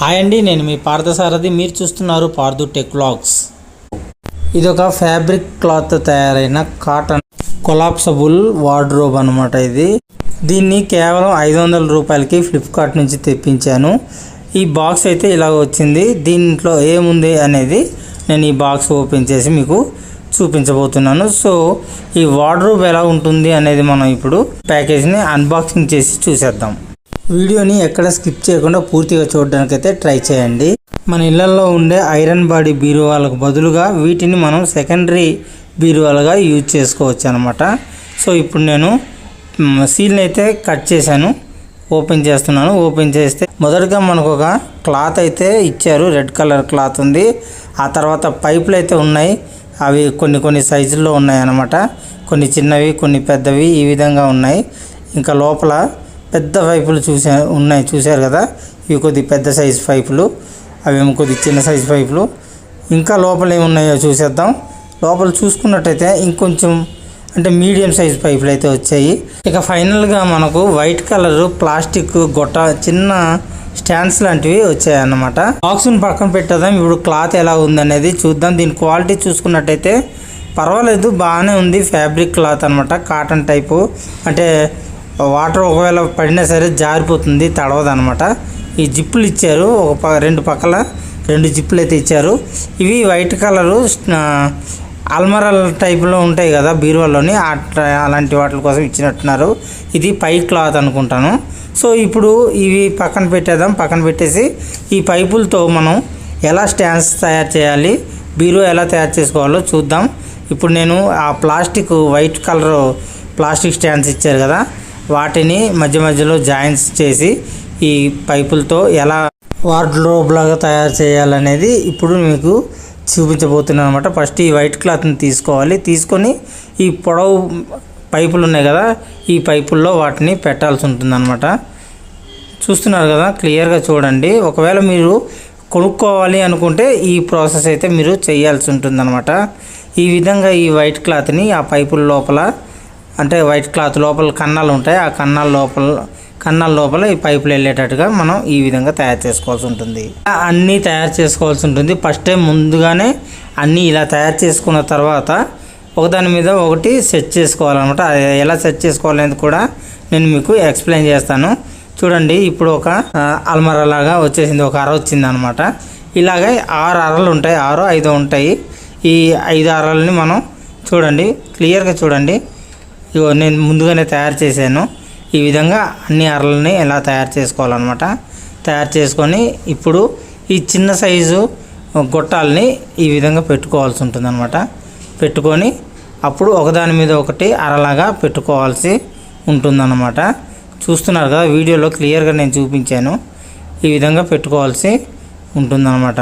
Hi అండి, నేను మీ పార్థసారథి. మీరు చూస్తున్నారు పార్థు టెక్ వ్లాగ్స్. ఇది ఒక ఫ్యాబ్రిక్ క్లాత్ తయారైన కాటన్ కొలాప్సబుల్ వార్డ్రోబ్ అనమాట. దీన్ని కేవలం 500 రూపాయలకి ఫ్లిప్కార్ట్ నుంచి తెప్పించాను. ఈ బాక్స్ అయితే ఇలా వచ్చింది. దీంట్లో ఏముంది అనేది నేను ఈ బాక్స్ ఓపెన్ చేసి మీకు చూపించబోతున్నాను. సో ఈ వార్డ్రోబ్ ఎలా ఉంటుంది అనేది మనం ఇప్పుడు ప్యాకేజ్ని అన్బాక్సింగ్ చేసి చూసేద్దాం. వీడియోని ఎక్కడ స్కిప్ చేయకుండా పూర్తిగా చూడడానికైతే ట్రై చేయండి. మన ఇళ్లలో ఉండే ఐరన్ బాడీ బీరువాలకు బదులుగా వీటిని మనం సెకండరీ బీరువాలుగా యూజ్ చేసుకోవచ్చు అనమాట. సో ఇప్పుడు నేను సీల్ని అయితే కట్ చేశాను, ఓపెన్ చేస్తున్నాను. ఓపెన్ చేస్తే మొదటగా మనకు ఒక క్లాత్ అయితే ఇచ్చారు, రెడ్ కలర్ క్లాత్ ఉంది. ఆ తర్వాత పైపులు అయితే ఉన్నాయి, అవి కొన్ని సైజుల్లో ఉన్నాయి అన్నమాట. కొన్ని చిన్నవి, కొన్ని పెద్దవి, ఈ విధంగా ఉన్నాయి. ఇంకా లోపల పెద్ద పైపులు చూశారు కదా, ఇవి కొద్ది పెద్ద సైజు పైపులు, అవేమో కొద్ది చిన్న సైజు పైపులు. ఇంకా లోపల ఏమున్నాయో చూసేద్దాం. లోపల చూసుకున్నట్టయితే ఇంకొంచెం అంటే మీడియం సైజు పైపులు అయితే వచ్చాయి. ఇక ఫైనల్గా మనకు వైట్ కలర్ ప్లాస్టిక్ గొట్ట చిన్న స్టాండ్స్ లాంటివి వచ్చాయి అన్నమాట. బాక్స్ని పక్కన పెట్టేద్దాం. ఇప్పుడు క్లాత్ ఎలా ఉందనేది చూద్దాం. దీని క్వాలిటీ చూసుకున్నట్టయితే పర్వాలేదు, బాగానే ఉంది. ఫ్యాబ్రిక్ క్లాత్ అనమాట, కాటన్ టైపు. అంటే వాటర్ ఒకవేళ పడినా సరే జారిపోతుంది, తడవదు అనమాట. ఈ జిప్పులు ఇచ్చారు, రెండు పక్కల 2 జిప్పులు అయితే ఇచ్చారు. ఇవి వైట్ కలరు అల్మరాల టైప్లో ఉంటాయి కదా బీరువాలోని, అలాంటి వాటి కోసం ఇచ్చినట్టున్నారు. ఇది పై క్లాత్ అనుకుంటాను. సో ఇప్పుడు ఇవి పక్కన పెట్టేద్దాం. పక్కన పెట్టేసి ఈ పైపులతో మనం ఎలా స్టాండ్స్ తయారు చేయాలి, బీరువా ఎలా తయారు చేసుకోవాలో చూద్దాం. ఇప్పుడు నేను ఆ plastic white colour plastic stands ఇచ్చారు కదా, వాటిని మధ్యలో జాయింట్స్ చేసి ఈ పైపులతో ఎలా వార్డ్రోబ్ లాగా తయారు చేయాలనేది ఇప్పుడు మీకు చూపించబోతున్నాను అనమాట. ఫస్ట్ ఈ వైట్ క్లాత్ని తీసుకోవాలి. తీసుకొని ఈ పొడవు పైపులు ఉన్నాయి కదా, ఈ పైపుల్లో వాటిని పెట్టాల్సి ఉంటుంది అనమాట. చూస్తున్నారు కదా, క్లియర్గా చూడండి. ఒకవేళ మీరు కొనుక్కోవాలి అనుకుంటే ఈ ప్రాసెస్ అయితే మీరు చేయాల్సి ఉంటుంది అనమాట. ఈ విధంగా ఈ వైట్ క్లాత్ని ఆ పైపుల లోపల, అంటే వైట్ క్లాత్ లోపల కన్నాలు ఉంటాయి, ఆ కన్నాల లోపల ఈ పైపులు వెళ్ళేటట్టుగా మనం ఈ విధంగా తయారు చేసుకోవాల్సి ఉంటుంది. అన్నీ తయారు చేసుకోవాల్సి ఉంటుంది. ఫస్ట్ టైం ముందుగానే అన్నీ ఇలా తయారు చేసుకున్న తర్వాత ఒకదాని మీద ఒకటి సెట్ చేసుకోవాలన్నమాట. ఎలా సెట్ చేసుకోవాలనేది కూడా నేను మీకు ఎక్స్ప్లెయిన్ చేస్తాను. చూడండి, ఇప్పుడు ఒక అల్మరా లాగా వచ్చేసింది, ఒక అర వచ్చింది అనమాట. ఇలాగే 6 అరలు ఉంటాయి, 6, 5 ఉంటాయి. ఈ 5 అరలని మనం చూడండి, క్లియర్గా చూడండి. ఇగో నేను ముందుగానే తయారు చేశాను. ఈ విధంగా అన్ని అరలని ఎలా తయారు చేసుకోవాలన్నమాట. తయారు చేసుకొని ఇప్పుడు ఈ చిన్న సైజు గొట్టాలని ఈ విధంగా పెట్టుకోవాల్సి ఉంటుందన్నమాట. పెట్టుకొని అప్పుడు ఒకదాని మీద ఒకటి అరలాగా పెట్టుకోవాల్సి ఉంటుందన్నమాట. చూస్తున్నారు కదా, వీడియోలో క్లియర్గా నేను చూపించాను. ఈ విధంగా పెట్టుకోవాల్సి ఉంటుందన్నమాట.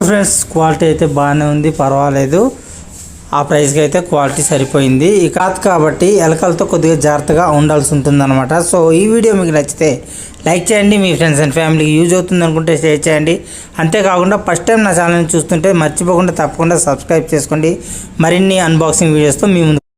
ఫ్రెండ్స్ క్వాలిటీ అయితే బాగానే ఉంది, పర్వాలేదు. ఆ ప్రైస్కి అయితే క్వాలిటీ సరిపోయింది. ఈ కాదు కాబట్టి ఎలకలతో కొద్దిగా జాగ్రత్తగా ఉండాల్సి ఉంటుందన్నమాట. సో ఈ వీడియో మీకు నచ్చితే లైక్ చేయండి, మీ ఫ్రెండ్స్ అండ్ ఫ్యామిలీకి యూజ్ అవుతుంది అనుకుంటే షేర్ చేయండి. అంతేకాకుండా ఫస్ట్ టైం నా ఛానల్ని చూస్తుంటే మర్చిపోకుండా తప్పకుండా సబ్స్క్రైబ్ చేసుకోండి. మరిన్ని అన్బాక్సింగ్ వీడియోస్తో మీ ముందు